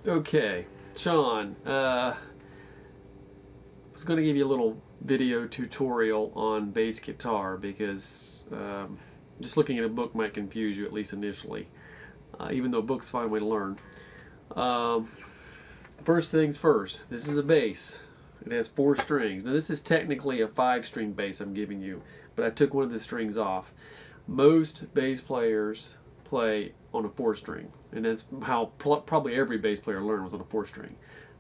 Okay, Sean, I was going to give you a little video tutorial on bass guitar because just looking at a book might confuse you, at least initially, even though a book's a fine way to learn. First things first, this is a bass. It has 4 strings. Now this is technically a 5-string bass I'm giving you, but I took one of the strings off. Most bass players play on a 4-string, and that's how probably every bass player learned, was on a 4-string.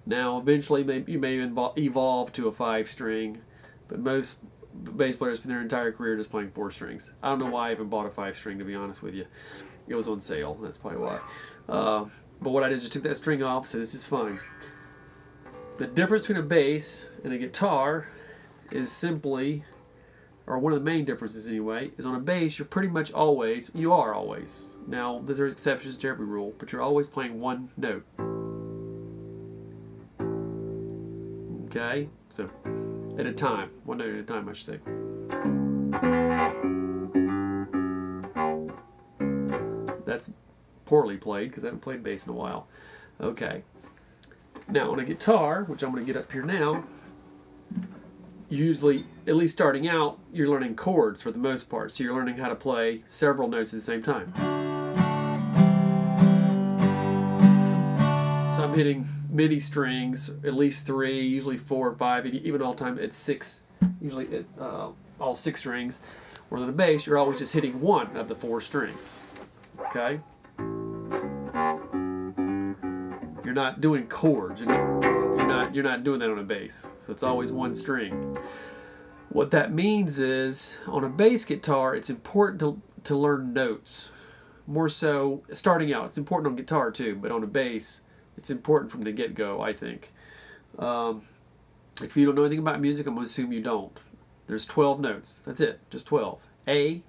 Now eventually you may evolve to a 5-string, but most bass players spend their entire career just playing 4 strings. I don't know why I even bought a 5-string, to be honest with you. It was on sale, that's probably why. But what I did is just took that string off, so this is fine. The difference between a bass and a guitar is simply, or one of the main differences anyway, is on a bass you're pretty much always, you are always, now there's exceptions to every rule, but you're always playing one note. Okay, so at a time, one note at a time I should say. That's poorly played because I haven't played bass in a while. Okay. Now on a guitar, which I'm going to get up here now, usually, at least starting out, you're learning chords for the most part. So you're learning how to play several notes at the same time. So I'm hitting MIDI strings, at least 3, usually 4 or 5, even all the time at 6, usually at all 6 strings. Whereas on a bass, you're always just hitting one of the 4 strings. Okay? You're not doing chords. You're not doing that on a bass. So it's always one string. What that means is, on a bass guitar, it's important to learn notes. More so, starting out, it's important on guitar too, but on a bass, it's important from the get-go, I think. If you don't know anything about music, I'm going to assume you don't. There's 12 notes. That's it. Just 12. A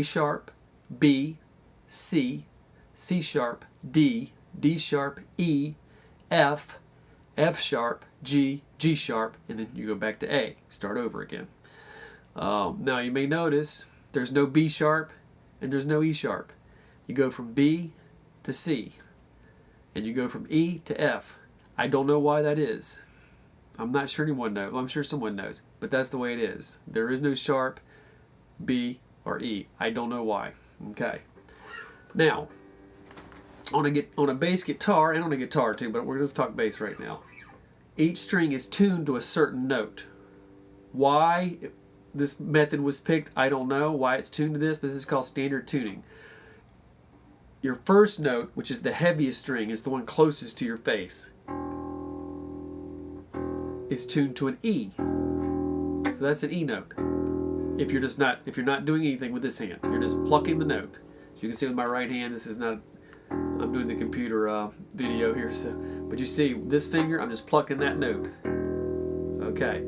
sharp, B, C, C sharp, D, D sharp, E, F, F sharp, G, G sharp, and then you go back to A. Start over again. Now you may notice there's no B sharp and there's no E sharp. You go from B to C, and you go from E to F. I don't know why that is. I'm not sure anyone knows. Well, I'm sure someone knows, but that's the way it is. There is no sharp, B, or E. I don't know why. Okay. Now, on a bass guitar, and on a guitar too, but we're going to talk bass right now, each string is tuned to a certain note. Why this method was picked, I don't know why it's tuned to this, but this is called standard tuning. Your first note, which is the heaviest string, is the one closest to your face, is tuned to an E. So that's an E note. If you're not doing anything with this hand, you're just plucking the note. You can see with my right hand, this is not, I'm doing the computer video here, so, but you see this finger, I'm just plucking that note. Okay.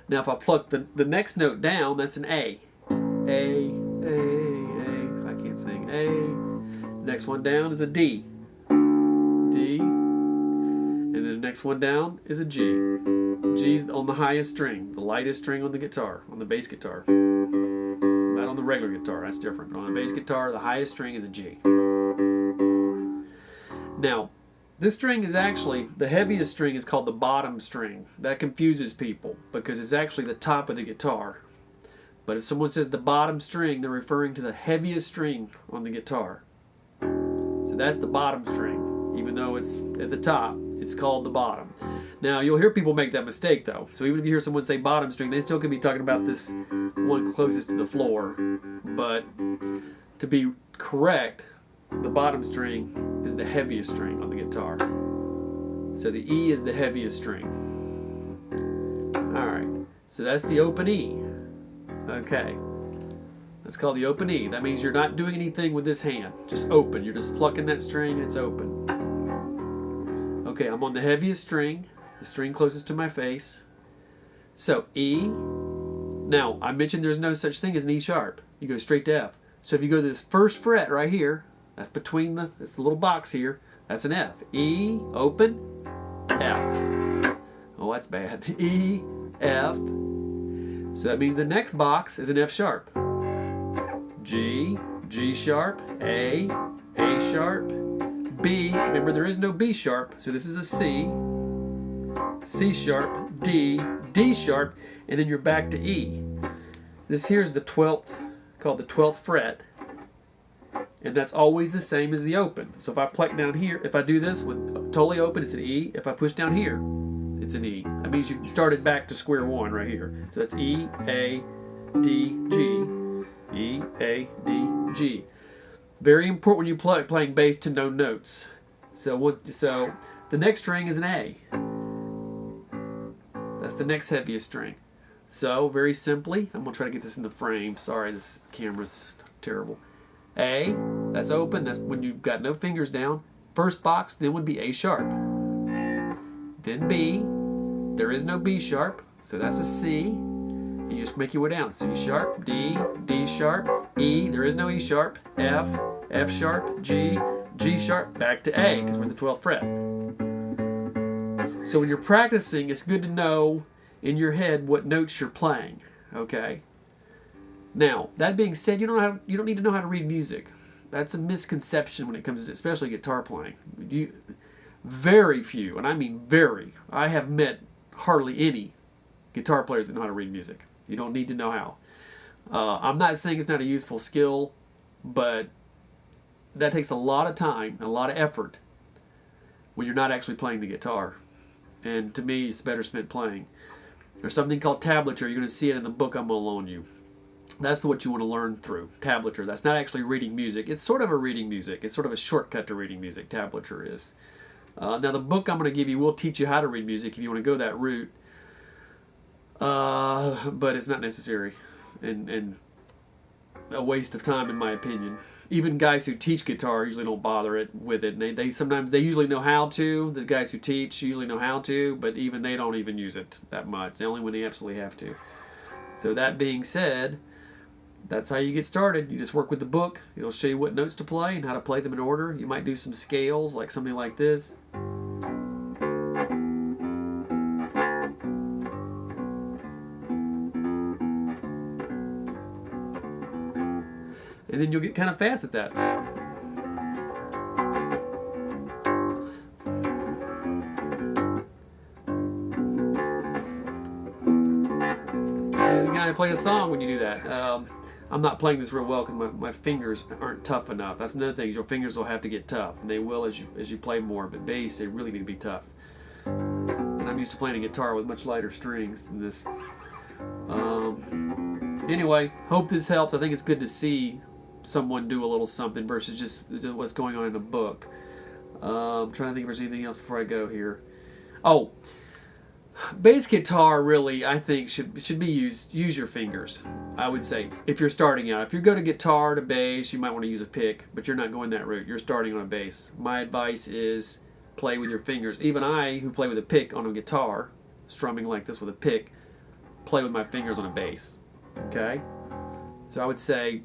Now if I pluck the next note down, that's an A. A, I can't sing. A. Next one down is a D. D. And then the next one down is a G. G's on the highest string, the lightest string on the guitar, on the bass guitar. Not on the regular guitar, that's different. On the bass guitar, the highest string is a G. Now, this string is actually, the heaviest string is called the bottom string. That confuses people because it's actually the top of the guitar. But if someone says the bottom string, they're referring to the heaviest string on the guitar. So that's the bottom string. Even though it's at the top, it's called the bottom. Now, you'll hear people make that mistake though. So even if you hear someone say bottom string, they still could be talking about this one closest to the floor. But to be correct, the bottom string is the heaviest string on the guitar. So the E is the heaviest string. Alright, so that's the open E. Okay, that's called the open E. That means you're not doing anything with this hand. Just open. You're just plucking that string and it's open. Okay, I'm on the heaviest string, the string closest to my face. So E. Now, I mentioned there's no such thing as an E sharp. You go straight to F. So if you go to this first fret right here, that's between it's the little box here, that's an F. E, open, F. Oh, that's bad. E, F. So that means the next box is an F sharp. G, G sharp, A sharp, B, remember there is no B sharp, so this is a C, C sharp, D, D sharp, and then you're back to E. This here's the 12th, called the 12th fret, and that's always the same as the open. So if I pluck down here, if I do this with totally open, it's an E. If I push down here, it's an E. That means you started back to square one right here. So that's E, A, D, G, E, A, D, G. Very important when you're playing bass to know notes. So the next string is an A. That's the next heaviest string. So very simply, I'm going to try to get this in the frame. Sorry, this camera's terrible. A, that's open. That's when you've got no fingers down. First box then would be A sharp. Then B. There is no B sharp, so that's a C. And you just make your way down. C sharp, D, D sharp, E. There is no E sharp. F, F sharp, G, G sharp, back to A because we're in the 12th fret. So when you're practicing, it's good to know in your head what notes you're playing. Okay. Now, that being said, you don't need to know how to read music. That's a misconception when it comes to especially guitar playing. Very few, and I mean very. I have met hardly any guitar players that know how to read music. You don't need to know how. I'm not saying it's not a useful skill, but that takes a lot of time and a lot of effort when you're not actually playing the guitar. And to me, it's better spent playing. There's something called tablature. You're going to see it in the book I'm going to loan you. That's what you want to learn through, tablature. That's not actually reading music. It's sort of a reading music. It's sort of a shortcut to reading music, tablature is. Now the book I'm going to give you will teach you how to read music if you want to go that route. But it's not necessary and a waste of time in my opinion. Even guys who teach guitar usually don't bother with it. And they usually know how to. The guys who teach usually know how to, but even they don't even use it that much. Only when they absolutely have to. So that being said, that's how you get started. You just work with the book. It'll show you what notes to play and how to play them in order. You might do some scales, like something like this. And then you'll get kind of fast at that. You gotta play a song when you do that. I'm not playing this real well because my fingers aren't tough enough. That's another thing. Your fingers will have to get tough, and they will as you play more. But bass, they really need to be tough. And I'm used to playing a guitar with much lighter strings than this. Anyway, hope this helps. I think it's good to see someone do a little something versus just what's going on in a book. I'm trying to think if there's anything else before I go here. Oh, bass guitar really, I think, should be use your fingers. I would say if you're starting out. If you go to guitar to bass, you might want to use a pick, but you're not going that route. You're starting on a bass. My advice is play with your fingers. Even I, who play with a pick on a guitar, strumming like this with a pick, play with my fingers on a bass. Okay? So I would say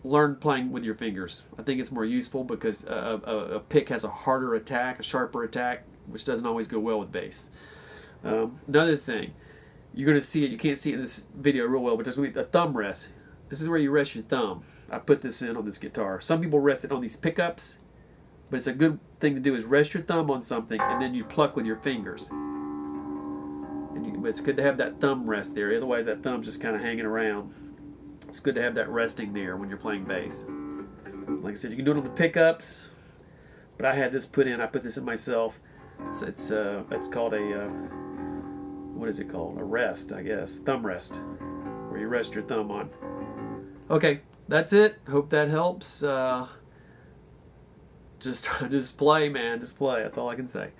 learn playing with your fingers. I think it's more useful because a pick has a harder attack, a sharper attack, which doesn't always go well with bass. Another thing, you're going to see it, you can't see it in this video real well, but there's going to be a thumb rest. This is where you rest your thumb. I put this in on this guitar. Some people rest it on these pickups, but it's a good thing to do is rest your thumb on something and then you pluck with your fingers. But it's good to have that thumb rest there, otherwise that thumb's just kind of hanging around. It's good to have that resting there when you're playing bass. Like I said, you can do it on the pickups, but I had this put in. I put this in myself. It's called a what is it called? A rest, I guess. Thumb rest, where you rest your thumb on. Okay, that's it. Hope that helps. Just play, man. Just play. That's all I can say.